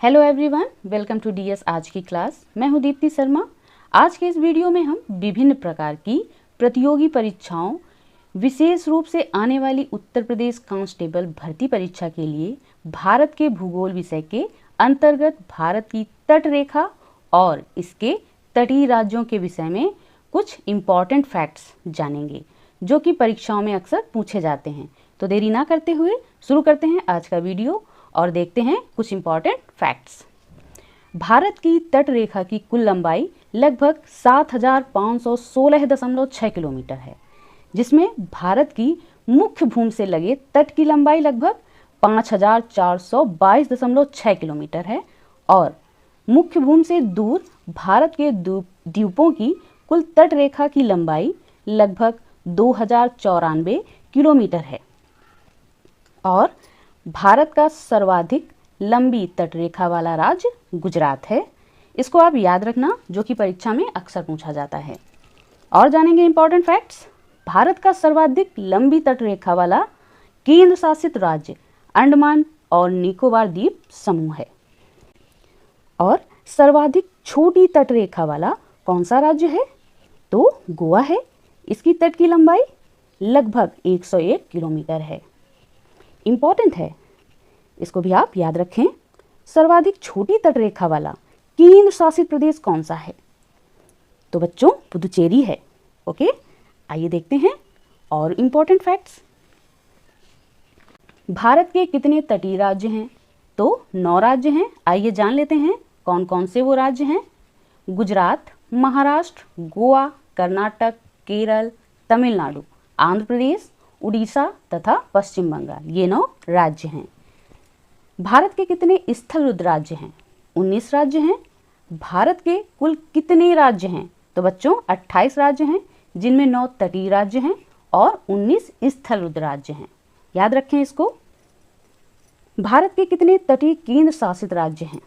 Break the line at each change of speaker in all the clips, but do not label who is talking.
Hello everyone, welcome to DS आज की class. मैं हूं दीप्ति शर्मा। आज के इस वीडियो में हम विभिन्न प्रकार की प्रतियोगी परीक्षाओं, विशेष रूप से आने वाली उत्तर प्रदेश कांस्टेबल भर्ती परीक्षा के लिए भारत के भूगोल विषय के अंतर्गत भारत की तट रेखा और इसके तटीय राज्यों के विषय में कुछ इम्पॉर्टेंट फैक्ट्स जानेंगे, जो कि परीक्षाओं में अक्सर पूछे जाते हैं। तो देरी ना करते हुए शुरू करते हैं आज का वीडियो और देखते हैं कुछ इम्पॉर्टेंट फैक्ट्स। भारत की तट रेखा की कुल लंबाई लगभग 7516.6 किलोमीटर है, जिसमें भारत की मुख्य भूमि से लगे तट की लंबाई लगभग 5422.6 किलोमीटर है और मुख्य भूमि से दूर भारत के द्वीपों की कुल तट रेखा की लंबाई लगभग 2094 किलोमीटर है। और भारत का सर्वाधिक लंबी तटरेखा वाला राज्य गुजरात है। इसको आप याद रखना, जो कि परीक्षा में अक्सर पूछा जाता है। और जानेंगे इंपॉर्टेंट फैक्ट्स। भारत का सर्वाधिक लंबी तटरेखा वाला केंद्र शासित राज्य अंडमान और निकोबार द्वीप समूह है। और सर्वाधिक छोटी तटरेखा वाला कौन सा राज्य है? तो गोवा है। इसकी तट की लंबाई लगभग 101 किलोमीटर है। इम्पॉर्टेंट है, इसको भी आप याद रखें। सर्वाधिक छोटी तटरेखा वाला केंद्र शासित प्रदेश कौन सा है? तो बच्चों, पुदुचेरी है। ओके, आइए देखते हैं और इम्पॉर्टेंट फैक्ट्स। भारत के कितने तटीय राज्य हैं? तो 9 राज्य हैं। आइए जान लेते हैं कौन कौन से वो राज्य हैं। गुजरात, महाराष्ट्र, गोवा, कर्नाटक, केरल, तमिलनाडु, आंध्र प्रदेश, उड़ीसा तथा पश्चिम बंगाल, ये 9 राज्य हैं। भारत के कितने स्थलरुद्ध राज्य हैं? 19 राज्य हैं। भारत के कुल कितने राज्य हैं? तो बच्चों 28 राज्य हैं, जिनमें 9 तटीय राज्य हैं और 19 स्थलरुद्ध राज्य हैं। याद रखें इसको। भारत के कितने तटीय केंद्र शासित राज्य हैं?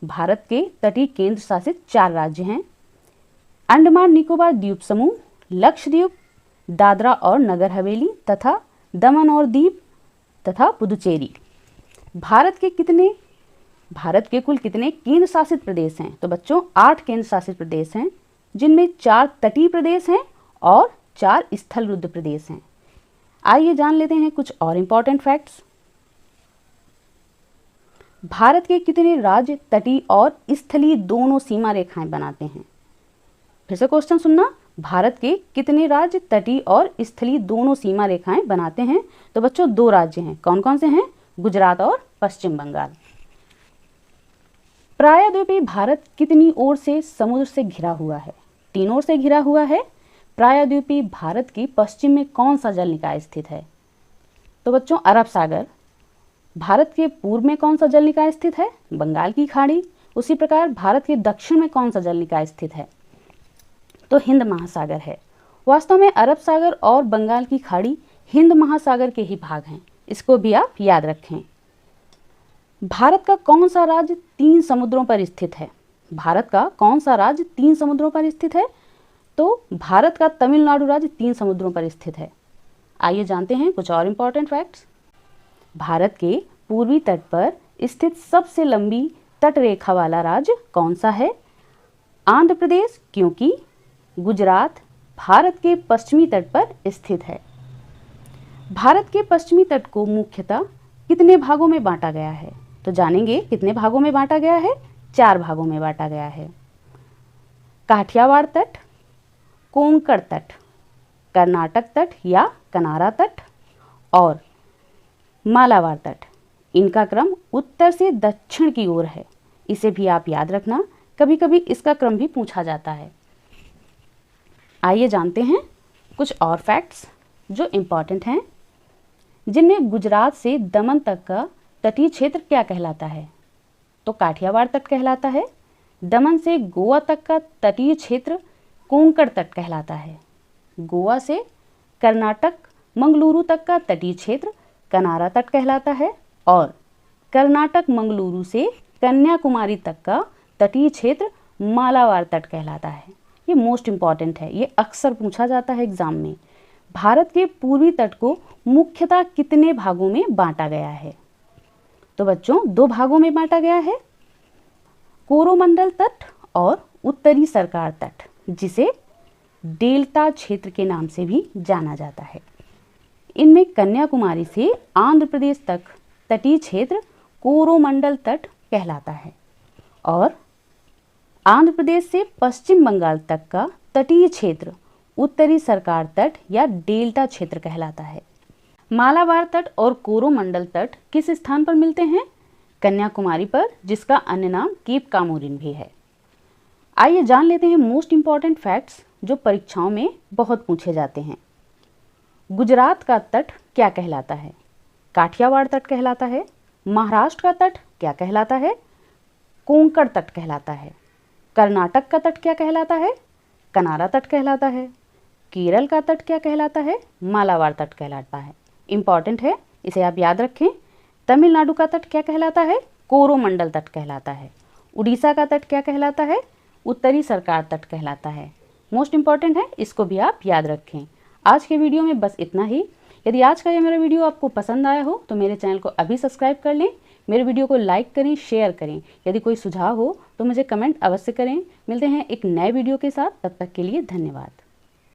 भारत के तटीय केंद्र शासित 4 राज्य हैं। अंडमान निकोबार द्वीप समूह, लक्षद्वीप, दादरा और नगर हवेली तथा दमन और दीव तथा पुदुचेरी। भारत के कुल कितने केंद्र शासित प्रदेश हैं? तो बच्चों 8 केंद्र शासित प्रदेश हैं, जिनमें 4 तटीय प्रदेश हैं और 4 स्थलरुद्ध प्रदेश हैं। आइए जान लेते हैं कुछ और इम्पॉर्टेंट फैक्ट्स। भारत के कितने राज्य तटीय और स्थलीय दोनों सीमा रेखाएं बनाते हैं? फिर से क्वेश्चन सुनना। भारत के कितने राज्य तटीय और स्थलीय दोनों सीमा रेखाएं बनाते हैं? तो बच्चों 2 राज्य हैं। कौन कौन से हैं? गुजरात और पश्चिम बंगाल। प्रायद्वीपीय भारत कितनी ओर से समुद्र से घिरा हुआ है? 3 ओर से घिरा हुआ है। प्रायद्वीपीय भारत की पश्चिम में कौन सा जल निकाय स्थित है? तो बच्चों अरब सागर। भारत के पूर्व में कौन सा जल निकाय स्थित है? बंगाल की खाड़ी। उसी प्रकार भारत के दक्षिण में कौन सा जल निकाय स्थित है? तो हिंद महासागर है। वास्तव में अरब सागर और बंगाल की खाड़ी हिंद महासागर के ही भाग हैं। इसको भी आप याद रखें। भारत का कौन सा राज्य 3 समुद्रों पर स्थित है? भारत का कौन सा राज्य 3 समुद्रों पर स्थित है? तो भारत का तमिलनाडु राज्य 3 समुद्रों पर स्थित है। आइए जानते हैं कुछ और इम्पॉर्टेंट फैक्ट्स। भारत के पूर्वी तट पर स्थित सबसे लंबी तट रेखा वाला राज्य कौन सा है? आंध्र प्रदेश, क्योंकि गुजरात भारत के पश्चिमी तट पर स्थित है। भारत के पश्चिमी तट को मुख्यतः कितने भागों में बांटा गया है? तो जानेंगे कितने भागों में बांटा गया है। 4 भागों में बांटा गया है। काठियावाड़ तट, कोंकण तट, कर्नाटक तट या कनारा तट और मालाबार तट। इनका क्रम उत्तर से दक्षिण की ओर है। इसे भी आप याद रखना, कभी कभी इसका क्रम भी पूछा जाता है। आइए जानते हैं कुछ और फैक्ट्स जो इम्पॉर्टेंट हैं, जिनमें गुजरात से दमन तक का तटीय क्षेत्र क्या कहलाता है? तो काठियावाड़ तट कहलाता है। दमन से गोवा तक का तटीय क्षेत्र कोंकण तट कहलाता है। गोवा से कर्नाटक मंगलुरु तक का तटीय क्षेत्र कनारा तट कहलाता है और कर्नाटक मंगलुरु से कन्याकुमारी तक का तटीय क्षेत्र मालाबार तट कहलाता है। ये मोस्ट इम्पॉर्टेंट है, ये अक्सर पूछा जाता है एग्जाम में। भारत के पूर्वी तट को मुख्यतः कितने भागों में बांटा गया है? तो बच्चों दो भागों में बांटा गया है, कोरोमंडल तट और उत्तरी सरकार तट, जिसे डेल्टा क्षेत्र के नाम से भी जाना जाता है। इनमें कन्याकुमारी से आंध्र प्रदेश तक तटीय क्षेत्र कोरोमंडल तट कहलाता है और आंध्र प्रदेश से पश्चिम बंगाल तक का तटीय क्षेत्र उत्तरी सरकार तट या डेल्टा क्षेत्र कहलाता है। मालाबार तट और कोरोमंडल तट किस स्थान पर मिलते हैं? कन्याकुमारी पर, जिसका अन्य नाम केप कामोरिन भी है। आइए जान लेते हैं मोस्ट इंपॉर्टेंट फैक्ट्स जो परीक्षाओं में बहुत पूछे जाते हैं। गुजरात का तट क्या कहलाता है? काठियावाड़ तट कहलाता है। महाराष्ट्र का तट क्या कहलाता है? कोंकण तट कहलाता है। कर्नाटक का तट क्या कहलाता है? कनारा तट कहलाता है। केरल का तट क्या कहलाता है? मालाबार तट कहलाता है। इंपॉर्टेंट है, इसे आप याद रखें। तमिलनाडु का तट क्या कहलाता है? कोरोमंडल तट कहलाता है। उड़ीसा का तट क्या कहलाता है? उत्तरी सरकार तट कहलाता है। मोस्ट इंपॉर्टेंट है, इसको भी आप याद रखें। आज के वीडियो में बस इतना ही। यदि आज का ये मेरा वीडियो आपको पसंद आया हो तो मेरे चैनल को अभी सब्सक्राइब कर लें, मेरे वीडियो को लाइक करें, शेयर करें। यदि कोई सुझाव हो तो मुझे कमेंट अवश्य करें। मिलते हैं एक नए वीडियो के साथ, तब तक के लिए धन्यवाद।